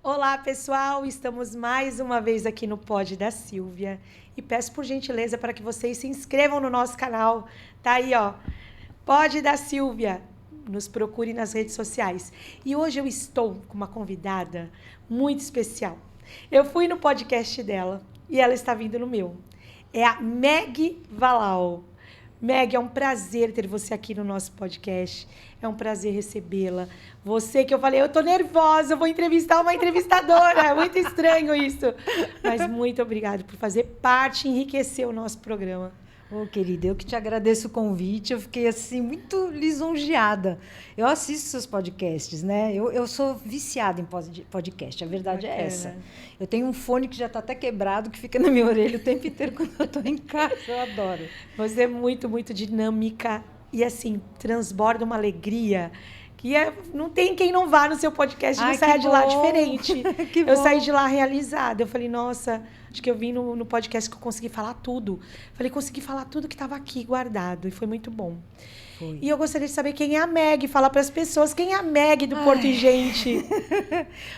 Olá, pessoal! Estamos mais uma vez aqui no Pod da Silvia e peço por gentileza para que vocês se inscrevam no nosso canal. Tá aí, ó, Pod da Silvia. Nos procure nas redes sociais. E hoje eu estou com uma convidada muito especial. Eu fui no podcast dela e ela está vindo no meu. É a Meg Valau. Meg, é um prazer ter você aqui no nosso podcast. É um prazer recebê-la. Você que eu falei, eu tô nervosa, eu vou entrevistar uma entrevistadora. É muito estranho isso. Mas muito obrigada por fazer parte e enriquecer o nosso programa. Ô, querida, eu que te agradeço o convite. Eu fiquei, assim, muito lisonjeada. Eu assisto seus podcasts, né? Eu sou viciada em podcast, a verdade é essa. Eu tenho um fone que já está até quebrado, que fica na minha orelha o tempo inteiro quando eu estou em casa. Eu adoro. Você é muito, muito dinâmica e, assim, transborda uma alegria que não tem quem não vá no seu podcast e não saia de lá diferente. Eu saí de lá realizada. Eu falei, nossa, acho que eu vim no podcast que eu consegui falar tudo. Falei, consegui falar tudo que estava aqui guardado. E foi muito bom. Foi. E eu gostaria de saber quem é a Meg. Falar para as pessoas quem é a Meg do Porto e Gente.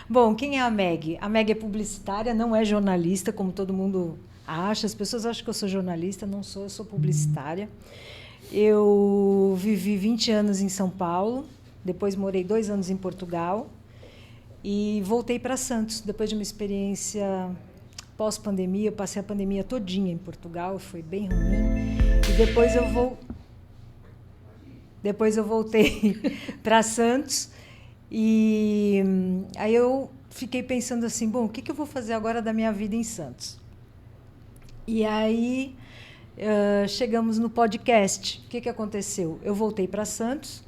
Bom, quem é a Meg? A Meg é publicitária, não é jornalista, como todo mundo acha. As pessoas acham que eu sou jornalista. Não sou, eu sou publicitária. Eu vivi 20 anos em São Paulo. Depois morei 2 anos em Portugal e voltei para Santos. Depois de uma experiência pós-pandemia, eu passei a pandemia todinha em Portugal, foi bem ruim. E depois eu voltei para Santos e aí eu fiquei pensando assim, bom, o que eu vou fazer agora da minha vida em Santos? E aí chegamos no podcast. O que aconteceu? Eu voltei para Santos,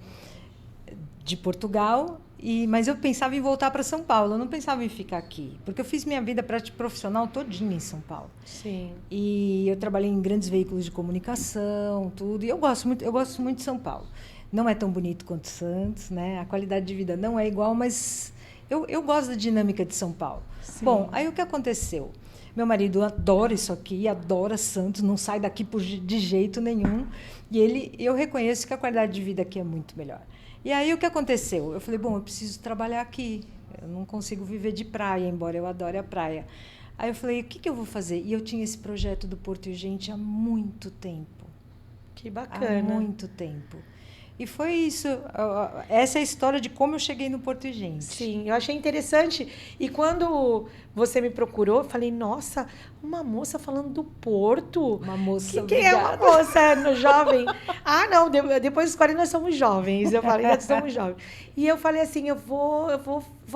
de Portugal, mas eu pensava em voltar para São Paulo, eu não pensava em ficar aqui, porque eu fiz minha vida profissional todinha em São Paulo. Sim. E eu trabalhei em grandes veículos de comunicação, tudo, e eu gosto muito de São Paulo. Não é tão bonito quanto Santos, né? A qualidade de vida não é igual, mas eu gosto da dinâmica de São Paulo. Sim. Bom, aí o que aconteceu? Meu marido adora isso aqui, adora Santos, não sai daqui de jeito nenhum, e eu reconheço que a qualidade de vida aqui é muito melhor. E aí o que aconteceu? Eu falei, bom, eu preciso trabalhar aqui. Eu não consigo viver de praia, embora eu adore a praia. Aí eu falei, o que eu vou fazer? E eu tinha esse projeto do Porto e Gente há muito tempo. Que bacana. Há muito tempo. E foi isso. Essa é a história de como eu cheguei no Porto e Gente. Sim, eu achei interessante. E quando você me procurou, eu falei, nossa, uma moça falando do Porto. Uma moça. Quem é uma moça no jovem? Ah, não, depois dos 40 nós somos jovens. Eu falei, nós somos jovens. E eu falei assim, eu vou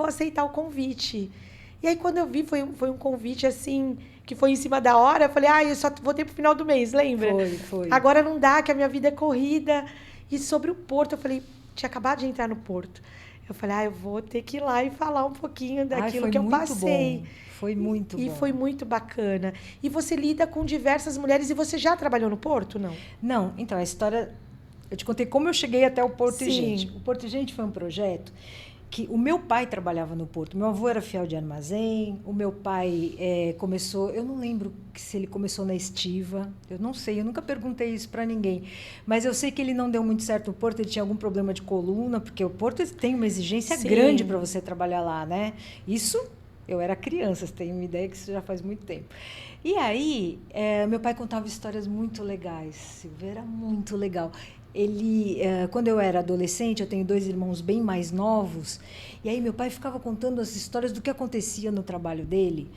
aceitar o convite. E aí, quando eu vi, foi um convite assim, que foi em cima da hora. Eu falei, eu só vou ter pro final do mês, lembra? Foi. Agora não dá, que a minha vida é corrida. E sobre o Porto, eu falei, tinha acabado de entrar no Porto. Eu falei, eu vou ter que ir lá e falar um pouquinho daquilo que eu passei. Bom. Foi muito bom. E foi muito bacana. E você lida com diversas mulheres e você já trabalhou no Porto, não? Não, então, a história... Eu te contei como eu cheguei até o Porto Sim. e Gente. O Porto e Gente foi um projeto que o meu pai trabalhava no Porto. Meu avô era fiel de armazém, o meu pai começou... Eu não lembro se ele começou na Estiva, eu não sei, eu nunca perguntei isso para ninguém. Mas eu sei que ele não deu muito certo no Porto, ele tinha algum problema de coluna, porque o Porto tem uma exigência Sim. grande para você trabalhar lá, né? Isso, eu era criança, você tem uma ideia que isso já faz muito tempo. E aí, meu pai contava histórias muito legais, Silvia, era muito legal. Quando eu era adolescente, eu tenho 2 irmãos bem mais novos, e aí meu pai ficava contando as histórias do que acontecia no trabalho dele,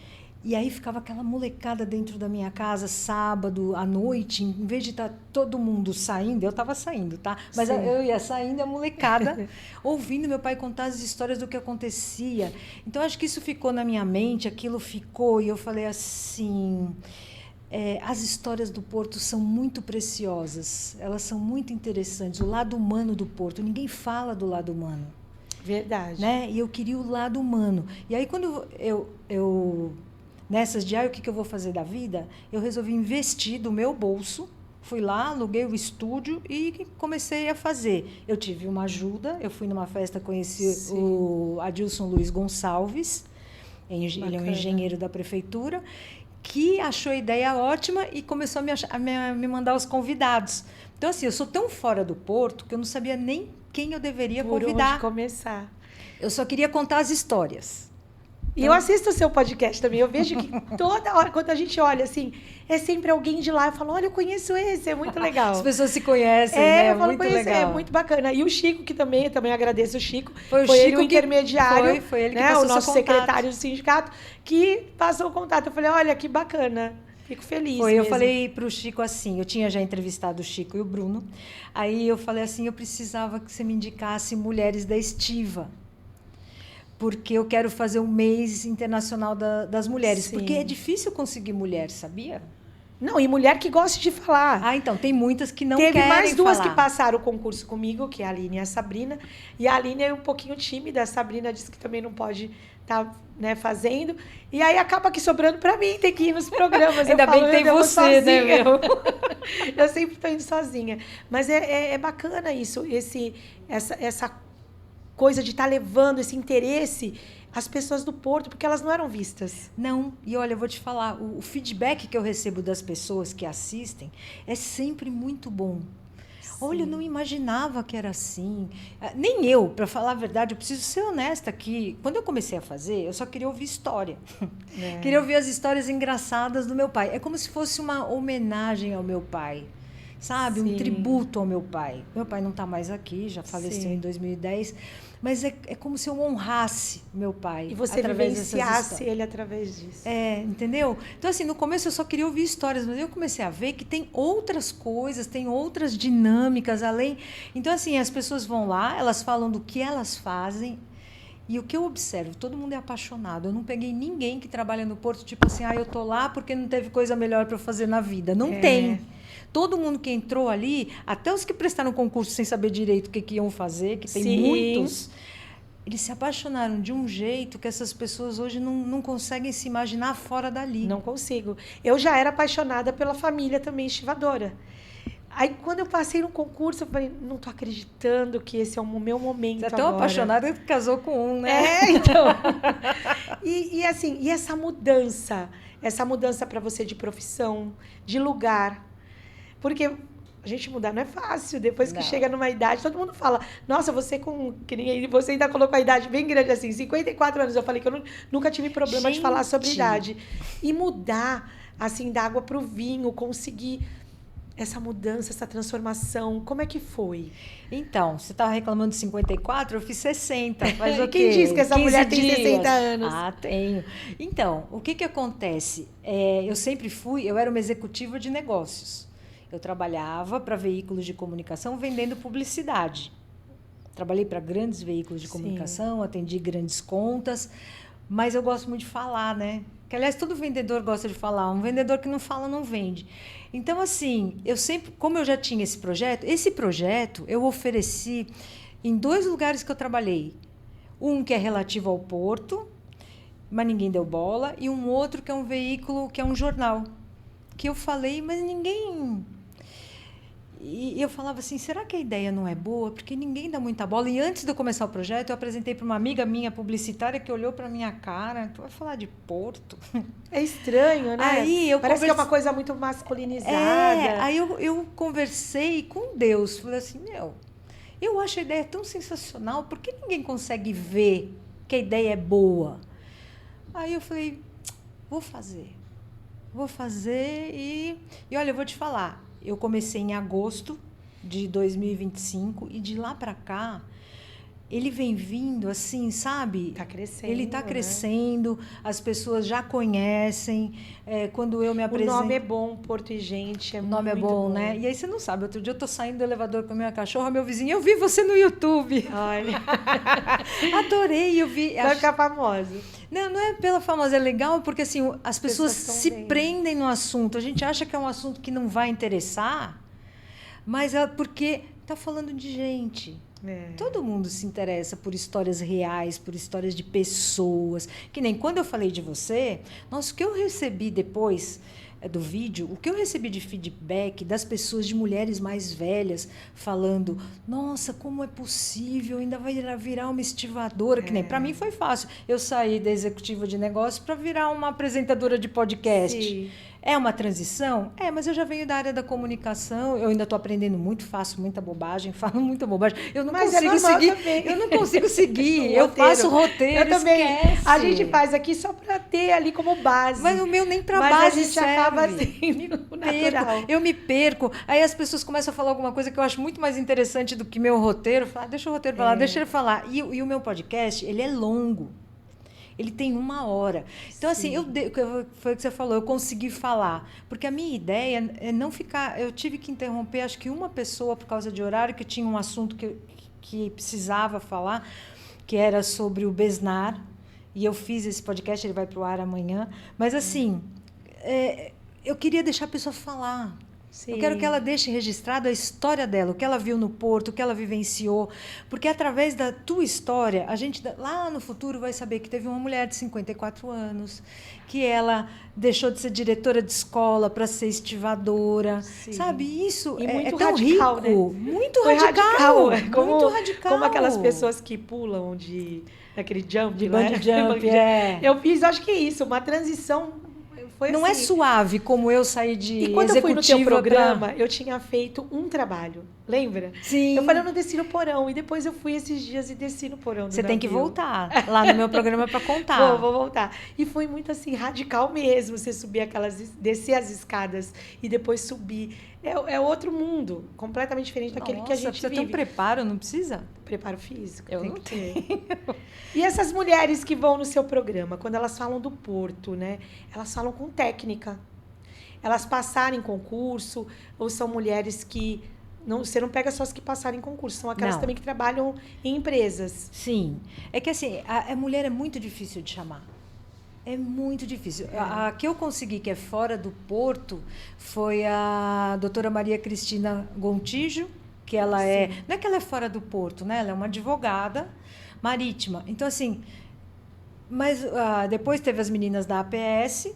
e aí ficava aquela molecada dentro da minha casa, sábado, à noite, em vez de estar todo mundo saindo, eu estava saindo, tá? Mas eu ia saindo e a molecada ouvindo meu pai contar as histórias do que acontecia. Então, acho que isso ficou na minha mente, aquilo ficou, e eu falei assim... as histórias do Porto são muito preciosas, elas são muito interessantes. O lado humano do Porto, ninguém fala do lado humano. Verdade. Né? E eu queria o lado humano. E aí, quando eu nessas de o que eu vou fazer da vida, eu resolvi investir do meu bolso, fui lá, aluguei o estúdio e comecei a fazer. Eu tive uma ajuda, eu fui numa festa, conheci o Adilson Luiz Gonçalves, ele é um engenheiro da prefeitura, que achou a ideia ótima e começou a me mandar os convidados. Então, assim, eu sou tão fora do Porto que eu não sabia nem quem eu deveria convidar. Por onde começar. Eu só queria contar as histórias. E eu assisto o seu podcast também. Eu vejo que toda hora, quando a gente olha assim, é sempre alguém de lá. Eu falo, olha, eu conheço esse, é muito legal. As pessoas se conhecem, né? Eu falo, muito legal. É muito bacana. E o Chico, que também, eu também agradeço o Chico. Foi ele o intermediário. Foi ele que né? passou O nosso seu contato. secretário do sindicato, que passou o contato. Eu falei, olha, que bacana. Fico feliz Foi, mesmo. eu falei pro Chico assim, eu tinha já entrevistado o Chico e o Bruno. Aí eu falei assim, eu precisava que você me indicasse mulheres da estiva. Porque eu quero fazer um mês internacional das mulheres. Sim. Porque é difícil conseguir mulher, sabia? Não, e mulher que gosta de falar. Ah, então, tem muitas que não Teve querem mais duas falar. que passaram o concurso comigo, que é a Aline e a Sabrina. E a Aline é um pouquinho tímida, a Sabrina disse que também não pode estar fazendo. E aí acaba que sobrando para mim, tem que ir nos programas. Ainda bem que tem você, né, meu? Eu sempre estou indo sozinha. Mas é bacana isso, essa coisa de estar levando esse interesse às pessoas do Porto, porque elas não eram vistas. Não, e olha, eu vou te falar, o feedback que eu recebo das pessoas que assistem é sempre muito bom. Sim. Olha, eu não imaginava que era assim. Nem eu, para falar a verdade, eu preciso ser honesta aqui. Quando eu comecei a fazer, eu só queria ouvir história. Queria ouvir as histórias engraçadas do meu pai. É como se fosse uma homenagem ao meu pai. Sabe? Sim. Um tributo ao meu pai. Meu pai não está mais aqui, já faleceu Sim. em 2010. Mas é como se eu honrasse meu pai. E você vivenciasse ele através disso. Entendeu? Então, assim, no começo eu só queria ouvir histórias, mas eu comecei a ver que tem outras coisas, tem outras dinâmicas além. Então, assim, as pessoas vão lá, elas falam do que elas fazem. E o que eu observo, todo mundo é apaixonado. Eu não peguei ninguém que trabalha no Porto, tipo assim, eu tô lá porque não teve coisa melhor para eu fazer na vida. Não tem. Todo mundo que entrou ali, até os que prestaram concurso sem saber direito o que iam fazer, que tem Sim. muitos, eles se apaixonaram de um jeito que essas pessoas hoje não conseguem se imaginar fora dali. Não consigo. Eu já era apaixonada pela família também estivadora. Aí, quando eu passei no concurso, eu falei, não tô acreditando que esse é o meu momento agora. Você é tão apaixonada que casou com um, né? Então. Assim, e essa mudança para você de profissão, de lugar. Porque a gente mudar não é fácil. Depois que chega numa idade, todo mundo fala, nossa, você você ainda colocou a idade bem grande, assim, 54 anos. Eu falei que eu nunca tive problema de falar sobre idade. E mudar, assim, da água para o vinho, conseguir essa mudança, essa transformação, como é que foi? Então, você estava reclamando de 54, eu fiz 60. Faz o quê? Quem disse que essa mulher tem 60 anos? Ah, tenho. Então, o que acontece? Eu era uma executiva de negócios. Eu trabalhava para veículos de comunicação vendendo publicidade. Trabalhei para grandes veículos de comunicação, atendi grandes contas, mas eu gosto muito de falar, né? Que, aliás, todo vendedor gosta de falar. Um vendedor que não fala, não vende. Então, assim, como eu já tinha esse projeto eu ofereci em 2 lugares que eu trabalhei. Um que é relativo ao Porto, mas ninguém deu bola, e um outro que é um veículo, que é um jornal. Que eu falei, mas ninguém... E eu falava assim, será que a ideia não é boa? Porque ninguém dá muita bola. E antes de eu começar o projeto, eu apresentei para uma amiga minha, publicitária, que olhou para minha cara. Tu vai falar de Porto? É estranho, né? Aí Parece que é uma coisa muito masculinizada. Aí eu conversei com Deus. Falei assim, eu acho a ideia tão sensacional. Por que ninguém consegue ver que a ideia é boa? Aí eu falei, vou fazer e olha, eu vou te falar. Eu comecei em agosto de 2025 e de lá para cá ele vem vindo assim, sabe? Tá crescendo. Ele está crescendo, as pessoas já conhecem. Quando eu me apresento... O nome é bom, Porto e Gente, O nome é bom, né? E aí você não sabe, outro dia eu tô saindo do elevador com a minha cachorra, meu vizinho, eu vi você no YouTube. Olha. Adorei, eu vi. Vai ficar famosa. Não é pela famosa, é legal porque assim, as pessoas se prendem no assunto. A gente acha que é um assunto que não vai interessar, mas é porque tá falando de gente. Todo mundo se interessa por histórias reais, por histórias de pessoas. Que nem quando eu falei de você, nossa, o que eu recebi depois do vídeo, o que eu recebi de feedback das pessoas, de mulheres mais velhas, falando, nossa, como é possível, ainda vai virar uma estivadora, que nem para mim foi fácil. Eu saí da executiva de negócios para virar uma apresentadora de podcast. Sim. É uma transição? Mas eu já venho da área da comunicação, eu ainda estou aprendendo muito, faço muita bobagem, falo muita bobagem. Eu não consigo seguir. Também. Eu não consigo seguir. Eu faço roteiro, eu também. esquece. A gente faz aqui só para ter ali como base. Mas o meu nem para base a gente serve. acaba sendo natural. Eu me perco. Aí as pessoas começam a falar alguma coisa que eu acho muito mais interessante do que meu roteiro. Falo, deixa o roteiro falar, deixa ele falar. E o meu podcast, ele é longo. Ele tem 1 hora. Então, assim, foi o que você falou, eu consegui falar. Porque a minha ideia é não ficar... Eu tive que interromper, acho que uma pessoa, por causa de horário, que tinha um assunto que precisava falar, que era sobre o Besnar. E eu fiz esse podcast, ele vai para o ar amanhã. Mas, assim, eu queria deixar a pessoa falar. Sim. Eu quero que ela deixe registrado a história dela, o que ela viu no Porto, o que ela vivenciou. Porque através da tua história, a gente lá no futuro vai saber que teve uma mulher de 54 anos, que ela deixou de ser diretora de escola para ser estivadora. Sim. Sabe? Isso é tão radical, rico. Né? Muito radical. Muito radical. Como aquelas pessoas que pulam aquele jump. De bungee jump, Eu fiz, acho que isso, uma transição... Não assim. É suave como eu saí de E quando eu fui no teu programa, eu tinha feito um trabalho, lembra? Sim. Eu falei, eu não desci no porão. E depois eu fui esses dias e desci no porão do Você navio. tem que voltar lá no meu programa para contar. Vou voltar. E foi muito assim, radical mesmo. Você subir descer as escadas e depois subir. É outro mundo, completamente diferente daquele que a gente precisa vive. Ter um preparo, não precisa? Preparo físico. Eu não tenho. E essas mulheres que vão no seu programa, quando elas falam do Porto, né? Elas falam com técnica. Elas passaram em concurso, ou são mulheres que... você não pega só as que passaram em concurso, são aquelas também que trabalham em empresas. Sim. É que assim, a mulher é muito difícil de chamar. É muito difícil. A que eu consegui, que é fora do Porto, foi a doutora Maria Cristina Gontijo, que ela não é que ela é fora do Porto, né? Ela é uma advogada marítima. Então, assim, mas depois teve as meninas da APS,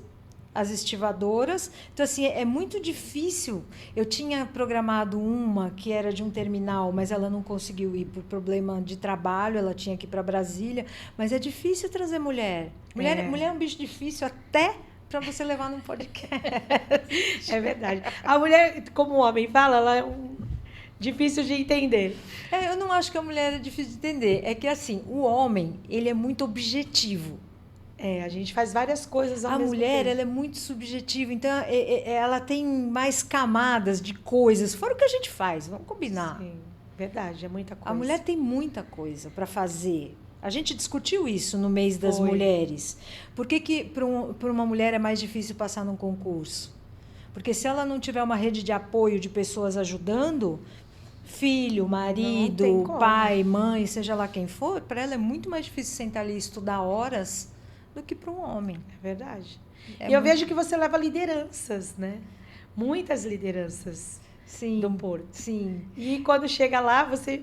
as estivadoras. Então, assim, é muito difícil. Eu tinha programado uma que era de um terminal, mas ela não conseguiu ir por problema de trabalho, ela tinha que ir para Brasília. Mas é difícil trazer mulher. Mulher é um bicho difícil até para você levar num podcast. É verdade. A mulher, como o homem fala, ela é difícil de entender. Eu não acho que a mulher é difícil de entender. É que, assim, o homem, ele é muito objetivo. A gente faz várias coisas ao mesmo tempo. A mulher, ela é muito subjetiva, então ela tem mais camadas de coisas, fora o que a gente faz, vamos combinar. Sim, verdade, é muita coisa. A mulher tem muita coisa para fazer. A gente discutiu isso no mês das mulheres. Por que para uma mulher é mais difícil passar num concurso? Porque se ela não tiver uma rede de apoio de pessoas ajudando, filho, marido, pai, mãe, seja lá quem for, para ela é muito mais difícil sentar ali e estudar horas do que para um homem. É verdade. E eu vejo que você leva lideranças, né? Muitas lideranças do Porto. Sim. E quando chega lá, você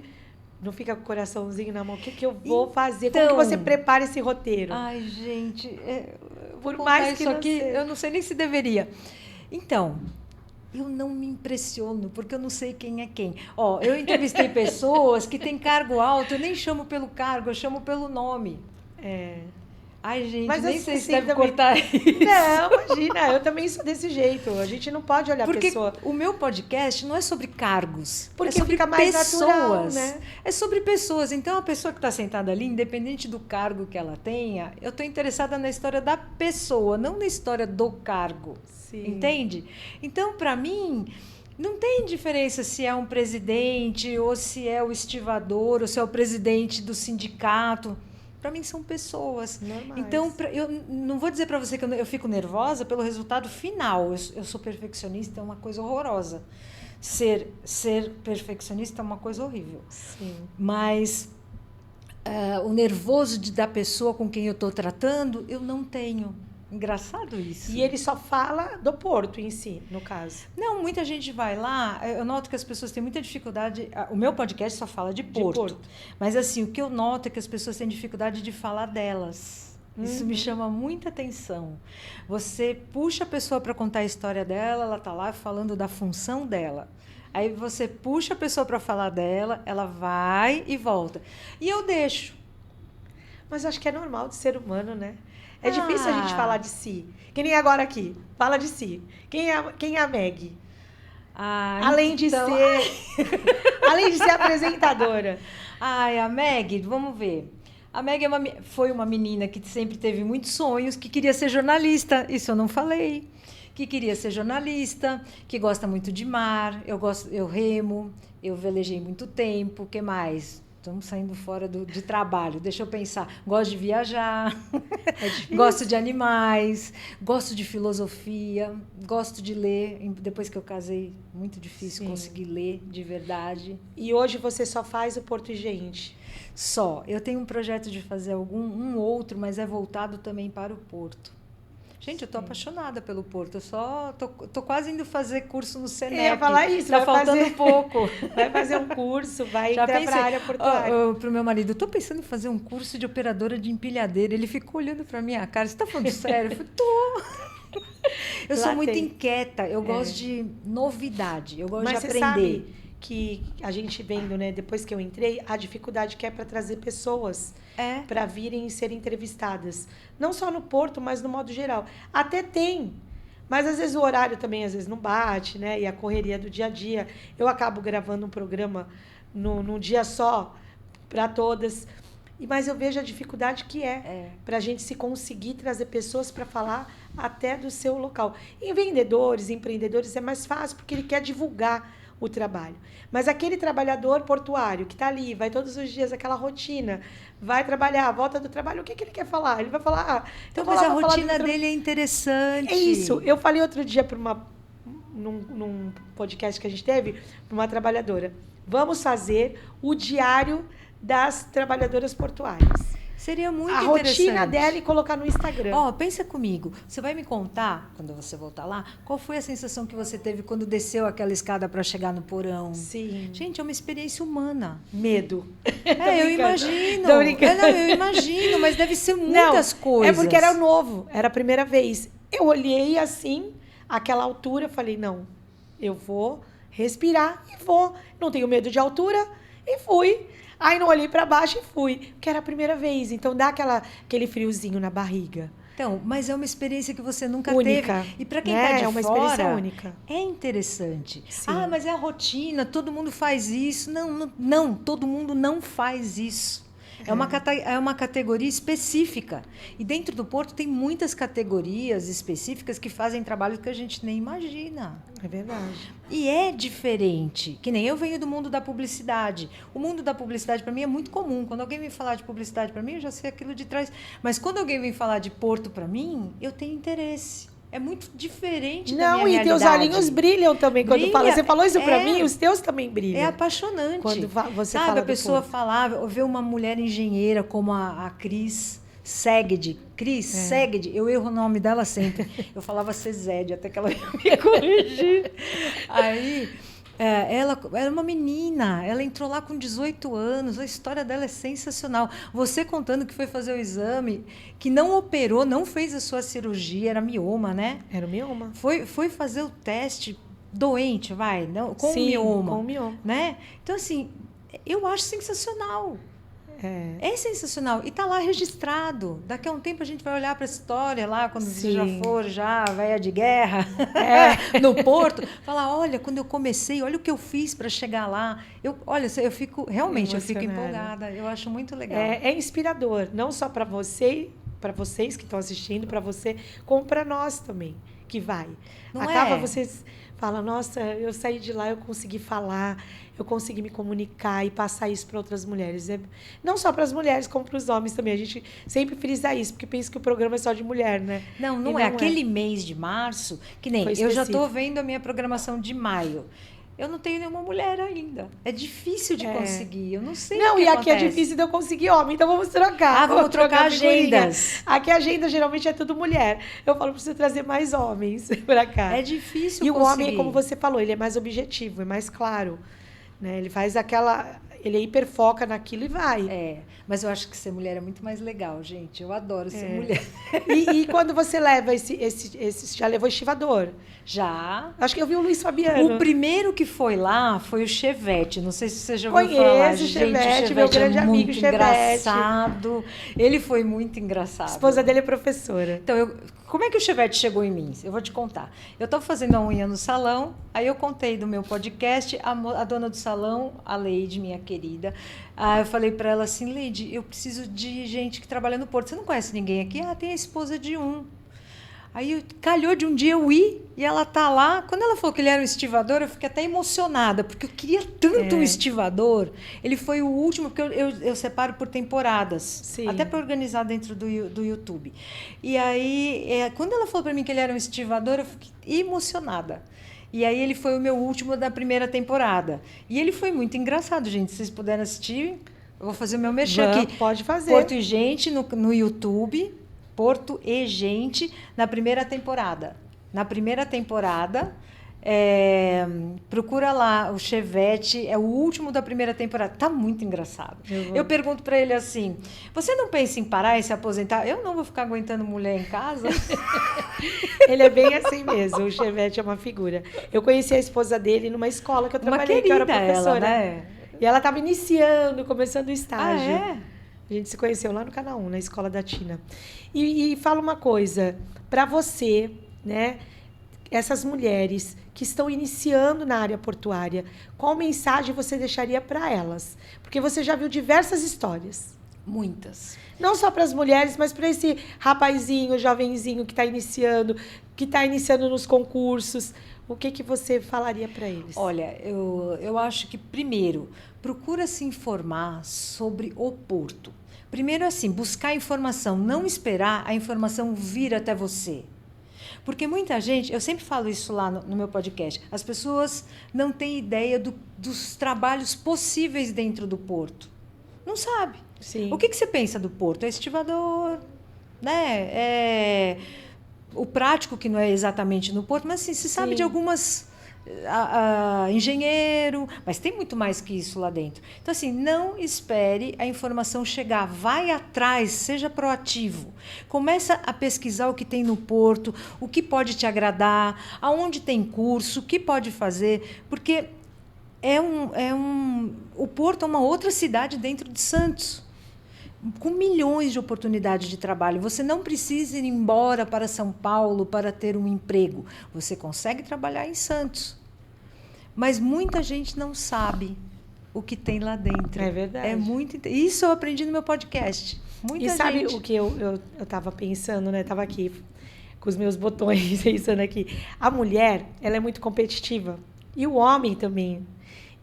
não fica com o coraçãozinho na mão. O que eu vou fazer? Como que você prepara esse roteiro? Ai, gente, por mais que isso aqui, eu não sei nem se deveria. Então, eu não me impressiono, porque eu não sei quem é quem. Eu entrevistei pessoas que têm cargo alto, eu nem chamo pelo cargo, eu chamo pelo nome. Ai, gente, mas nem sei se deve cortar isso. Não, imagina, eu também sou desse jeito. A gente não pode olhar a pessoa. Porque o meu podcast não é sobre cargos. Porque é sobre fica mais pessoas. Natural, né? É sobre pessoas. Então, a pessoa que está sentada ali, independente do cargo que ela tenha, eu estou interessada na história da pessoa, não na história do cargo. Sim. Entende? Então, para mim... Não tem diferença se é um presidente, ou se é o estivador, ou se é o presidente do sindicato. Para mim são pessoas. Normais. Então, eu não vou dizer para você que eu fico nervosa pelo resultado final. Eu sou perfeccionista, é uma coisa horrorosa. Ser perfeccionista é uma coisa horrível. Sim. Mas o nervoso da pessoa com quem eu estou tratando, eu não tenho. Engraçado isso. E ele só fala do Porto em si, no caso. Não, muita gente vai lá, eu noto que as pessoas têm muita dificuldade, o meu podcast só fala de Porto. Mas assim, o que eu noto é que as pessoas têm dificuldade de falar delas. Isso me chama muita atenção. Você puxa a pessoa para contar a história dela, ela está lá falando da função dela. Aí você puxa a pessoa para falar dela, ela vai e volta. E eu deixo. Mas acho que é normal de ser humano, né? É difícil a gente falar de si. Que nem agora aqui. Fala de si. Quem é a Meg? Além de ser apresentadora. Ai, a Meg, vamos ver. A Meg foi uma menina que sempre teve muitos sonhos, que queria ser jornalista. Isso eu não falei. Que queria ser jornalista, que gosta muito de mar. Eu remo, eu velejei muito tempo. O que mais? Estamos saindo fora de trabalho. Deixa eu pensar. Gosto de viajar, gosto de animais, gosto de filosofia, gosto de ler. Depois que eu casei, muito difícil conseguir ler de verdade. E hoje você só faz o Porto e Gente? Só. Eu tenho um projeto de fazer um outro, mas é voltado também para o Porto. Gente, eu tô apaixonada pelo Porto. Eu só tô quase indo fazer curso no Senep. Eu ia falar isso. Tá faltando um pouco. Vai fazer um curso, vai entrar para a área portuária. Pro meu marido, eu tô pensando em fazer um curso de operadora de empilhadeira. Ele ficou olhando pra minha cara. Você tá falando sério? Eu falei, tô. Eu sou muito inquieta. Eu gosto de novidade. Eu gosto de aprender. Mas você sabe que a gente vendo, né, depois que eu entrei, a dificuldade que é para trazer pessoas para virem e serem entrevistadas. Não só no Porto, mas no modo geral. Até tem, mas às vezes o horário também às vezes não bate, né? E a correria do dia a dia. Eu acabo gravando um programa num dia só para todas. Mas eu vejo a dificuldade que para a gente se conseguir trazer pessoas para falar até do seu local. Em vendedores, empreendedores é mais fácil porque ele quer divulgar o trabalho. Mas aquele trabalhador portuário que está ali, vai todos os dias, aquela rotina, vai trabalhar, volta do trabalho, o que ele quer falar? Ele vai falar... então, mas a rotina dele é interessante. É isso. Eu falei outro dia num podcast que a gente teve, para uma trabalhadora. Vamos fazer o diário das trabalhadoras portuárias. Seria muito interessante. A rotina dela e colocar no Instagram. Pensa comigo. Você vai me contar, quando você voltar lá, qual foi a sensação que você teve quando desceu aquela escada para chegar no porão? Sim. Gente, é uma experiência humana. Medo. Eu imagino. Tô brincando. Eu imagino, mas deve ser muitas coisas. É porque era novo, era a primeira vez. Eu olhei assim, aquela altura, falei, não, eu vou respirar e vou. Não tenho medo de altura e fui. Aí não olhei para baixo e fui, porque era a primeira vez. Então dá aquele friozinho na barriga. Então, mas é uma experiência que você nunca única, teve. E para quem está de é uma fora, experiência única. É interessante. Sim. Mas é a rotina, todo mundo faz isso. Não, todo mundo não faz isso. É uma categoria específica. E dentro do Porto tem muitas categorias específicas que fazem trabalhos que a gente nem imagina. É verdade. E é diferente. Que nem eu venho do mundo da publicidade. O mundo da publicidade, para mim, é muito comum. Quando alguém vem falar de publicidade para mim, eu já sei aquilo de trás. Mas quando alguém vem falar de Porto para mim, eu tenho interesse. É muito diferente da minha realidade. Não, e teus olhinhos brilham também quando fala. Você falou isso pra mim, os teus também brilham. É apaixonante. Quando você fala fala a pessoa falar, ver uma mulher engenheira como a Cris Seged. Seged, eu erro o nome dela sempre. Eu falava Cezed, até que ela me corrigir. Aí... ela era uma menina, ela entrou lá com 18 anos, a história dela é sensacional. Você contando que foi fazer o exame, que não operou, não fez a sua cirurgia, era mioma, né? Era o mioma. Foi fazer o teste doente, com mioma. Com mioma. Né? Então, assim, eu acho sensacional. É sensacional. E está lá registrado. Daqui a um tempo a gente vai olhar para a história lá, quando você já for, velha de guerra, no Porto, falar, olha, quando eu comecei, olha o que eu fiz para chegar lá. Eu fico empolgada. Eu acho muito legal. É inspirador, não só para vocês que estão assistindo, para você, como para nós também, que vai. Vocês falam, nossa, eu saí de lá, eu consegui falar, eu consegui me comunicar e passar isso para outras mulheres. Não só para as mulheres, como para os homens também. A gente sempre frisa isso, porque pensa que o programa é só de mulher, né? Não é. Aquele mês de março, que nem eu já estou vendo a minha programação de maio. Eu não tenho nenhuma mulher ainda. É difícil de conseguir. Eu não sei o que acontece. Aqui é difícil de eu conseguir homem, então vamos trocar. Vamos trocar agendas. Aqui a agenda geralmente é tudo mulher. Eu falo, preciso trazer mais homens para cá. É difícil conseguir. E o homem, como você falou, ele é mais objetivo, é mais claro. Né? Ele faz Ele hiperfoca naquilo e vai. Mas eu acho que ser mulher é muito mais legal, gente. Eu adoro ser mulher. E quando você leva já levou estivador? Já. Acho que eu vi o Luiz Fabiano. O primeiro que foi lá foi o Chevette. Não sei se você já ouviu falar. Conheço o Chevette, meu grande amigo Chevette. Engraçado. Ele foi muito engraçado. A esposa dele é professora. Então, como é que o Chevette chegou em mim? Eu vou te contar. Eu estava fazendo a unha no salão, aí eu contei do meu podcast, a dona do salão, a Leide, minha querida. Aí eu falei para ela assim, Leide, eu preciso de gente que trabalha no Porto. Você não conhece ninguém aqui? Tem a esposa de um. Aí calhou de um dia eu ir e ela tá lá. Quando ela falou que ele era um estivador, eu fiquei até emocionada, porque eu queria tanto um estivador. Ele foi o último, porque eu separo por temporadas. Sim. Até para organizar dentro do YouTube. E aí, quando ela falou para mim que ele era um estivador, eu fiquei emocionada. E aí ele foi o meu último da primeira temporada. E ele foi muito engraçado, gente. Se vocês puderem assistir, eu vou fazer o meu merchan aqui. Pode fazer. Porto e Gente no YouTube. Porto e Gente, na primeira temporada. Na primeira temporada, procura lá o Chevette, é o último da primeira temporada. Tá muito engraçado. Eu pergunto para ele assim, você não pensa em parar e se aposentar? Eu não vou ficar aguentando mulher em casa. Ele é bem assim mesmo, o Chevette é uma figura. Eu conheci a esposa dele numa escola que eu trabalhei, que eu era professora. Ela, né? E ela estava começando o estágio. Ah, é? A gente se conheceu lá no Canal 1, na escola da Tina. E fala uma coisa, para você, né, essas mulheres que estão iniciando na área portuária, qual mensagem você deixaria para elas? Porque você já viu diversas histórias. Muitas. Não só para as mulheres, mas para esse rapazinho, jovenzinho que está iniciando nos concursos. O que você falaria para eles? Olha, eu acho que, primeiro, procura se informar sobre o porto. Primeiro, assim, buscar informação, não esperar a informação vir até você. Porque muita gente, eu sempre falo isso lá no meu podcast, as pessoas não têm ideia dos trabalhos possíveis dentro do porto. Não sabe. Sim. O que você pensa do porto? É estivador, né? O prático, que não é exatamente no porto, mas assim, se sabe de algumas... engenheiro, mas tem muito mais que isso lá dentro. Então, assim, não espere a informação chegar, vai atrás, seja proativo. Começa a pesquisar o que tem no porto, o que pode te agradar, aonde tem curso, o que pode fazer, porque o Porto é uma outra cidade dentro de Santos, com milhões de oportunidades de trabalho. Você não precisa ir embora para São Paulo para ter um emprego. Você consegue trabalhar em Santos. Mas muita gente não sabe o que tem lá dentro. É verdade. Isso eu aprendi no meu podcast. Muita gente. Sabe o que eu estava pensando, né? Estava aqui com os meus botões pensando aqui. A mulher, ela é muito competitiva. E o homem também.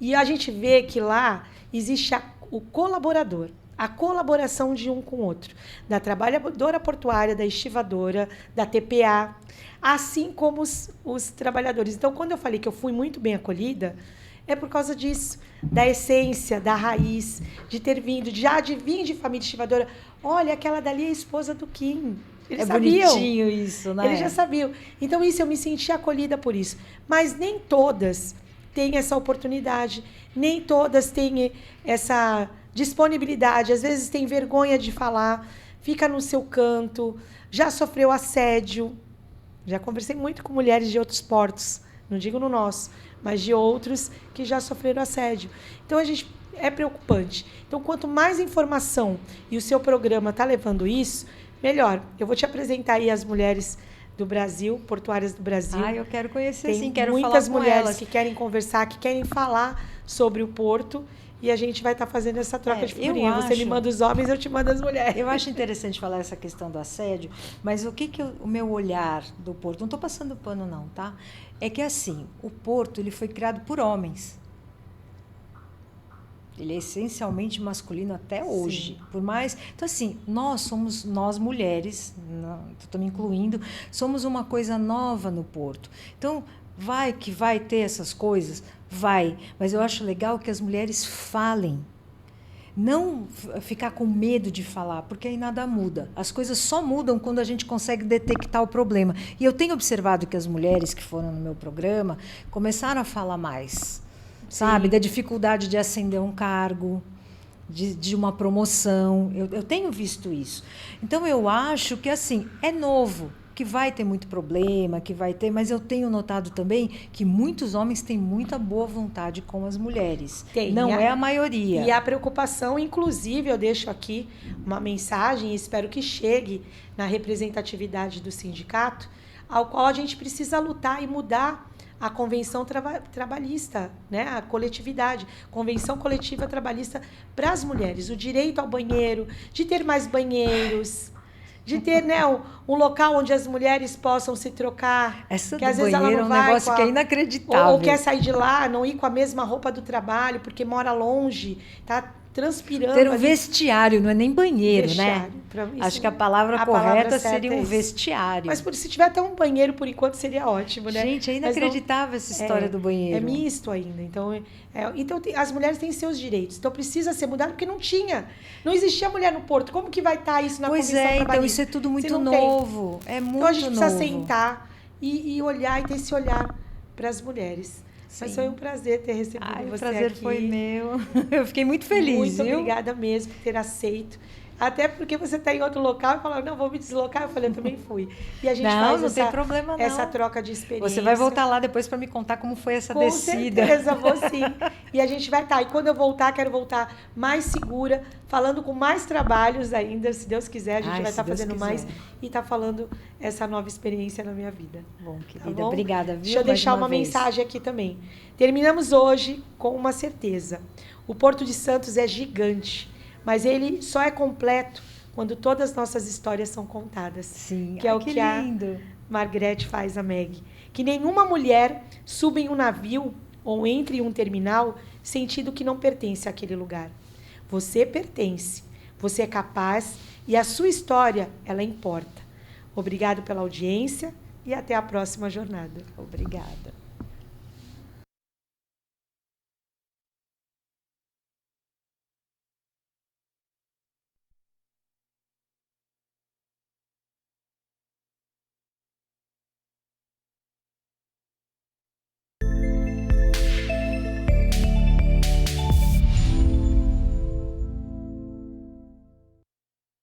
E a gente vê que lá existe o colaborador. A colaboração de um com o outro, da trabalhadora portuária, da estivadora, da TPA, assim como os trabalhadores. Então, quando eu falei que eu fui muito bem acolhida, é por causa disso, da essência, da raiz, de ter vindo, de vir de família estivadora. Olha, aquela dali é a esposa do Kim. Eles sabiam. Bonitinho isso, né? Eles já sabiam. Então, isso, eu me senti acolhida por isso. Mas nem todas têm essa oportunidade, nem todas têm essa disponibilidade, às vezes tem vergonha de falar, fica no seu canto, já sofreu assédio. Já conversei muito com mulheres de outros portos, não digo no nosso, mas de outros que já sofreram assédio. Então, é preocupante. Então, quanto mais informação e o seu programa está levando isso, melhor. Eu vou te apresentar aí as mulheres do Brasil, portuárias do Brasil. Eu quero conhecer, sim, quero falar com muitas mulheres elas. que querem conversar, que querem falar sobre o porto. E a gente vai estar fazendo essa troca de figurinha. Você me manda os homens, eu te mando as mulheres. Eu acho interessante falar essa questão do assédio, mas o meu olhar do Porto, não estou passando pano não, tá? É que assim, o Porto ele foi criado por homens. Ele é essencialmente masculino até hoje. Sim. Por mais... Então, assim, nós mulheres, estou me incluindo, somos uma coisa nova no Porto. Então, vai ter essas coisas? Vai, mas eu acho legal que as mulheres falem. Não ficar com medo de falar, porque aí nada muda. As coisas só mudam quando a gente consegue detectar o problema. E eu tenho observado que as mulheres que foram no meu programa começaram a falar mais. sabe? Da dificuldade de ascender um cargo, de uma promoção. Eu tenho visto isso. Então, eu acho que, assim, é novo, que vai ter muito problema, que vai ter... Mas eu tenho notado também que muitos homens têm muita boa vontade com as mulheres. Não é a maioria. E a preocupação, inclusive, eu deixo aqui uma mensagem, e espero que chegue na representatividade do sindicato, ao qual a gente precisa lutar e mudar a convenção trabalhista, né? A coletividade, convenção coletiva trabalhista para as mulheres, o direito ao banheiro, de ter mais banheiros, de ter, né, um local onde as mulheres possam se trocar. Essa que do às vezes ela banheiro não é um vai negócio que é inacreditável. ou quer sair de lá, não ir com a mesma roupa do trabalho, porque mora longe, tá transpirando. Ter um vestiário, não é nem banheiro, vestiário, né? Acho que a palavra correta seria um vestiário. Mas se tiver até um banheiro, por enquanto, seria ótimo, né? Gente, é inacreditável essa história do banheiro. É misto ainda. Então, as mulheres têm seus direitos. Então, precisa ser mudado, porque não tinha. Não existia mulher no Porto. Como que vai estar isso na convenção trabalhista? Então isso é tudo muito novo. É muito novo. Então, a gente precisa sentar e olhar, e ter esse olhar para as mulheres. Sim. Mas foi um prazer ter recebido você aqui. O prazer foi meu. Eu fiquei muito feliz, Muito obrigada mesmo por ter aceito. Até porque você está em outro local e falou, não, vou me deslocar. Eu falei, eu também fui. E a gente não tem problema, não. Essa troca de experiência. Você vai voltar lá depois para me contar como foi essa descida. Com certeza, vou sim. E a gente vai estar. E quando eu voltar, quero voltar mais segura, falando com mais trabalhos ainda, se Deus quiser. A gente vai estar fazendo mais e estar falando essa nova experiência na minha vida. Bom, querida, tá bom? Obrigada. Viu? Deixa eu deixar uma mensagem aqui também. Terminamos hoje com uma certeza. O Porto de Santos é gigante, mas ele só é completo quando todas as nossas histórias são contadas. Sim, que é o que lindo. A Margarete faz a Meg. Que nenhuma mulher suba em um navio ou entre em um terminal sentindo que não pertence àquele lugar. Você pertence, você é capaz e a sua história, ela importa. Obrigado pela audiência e até a próxima jornada. Obrigada.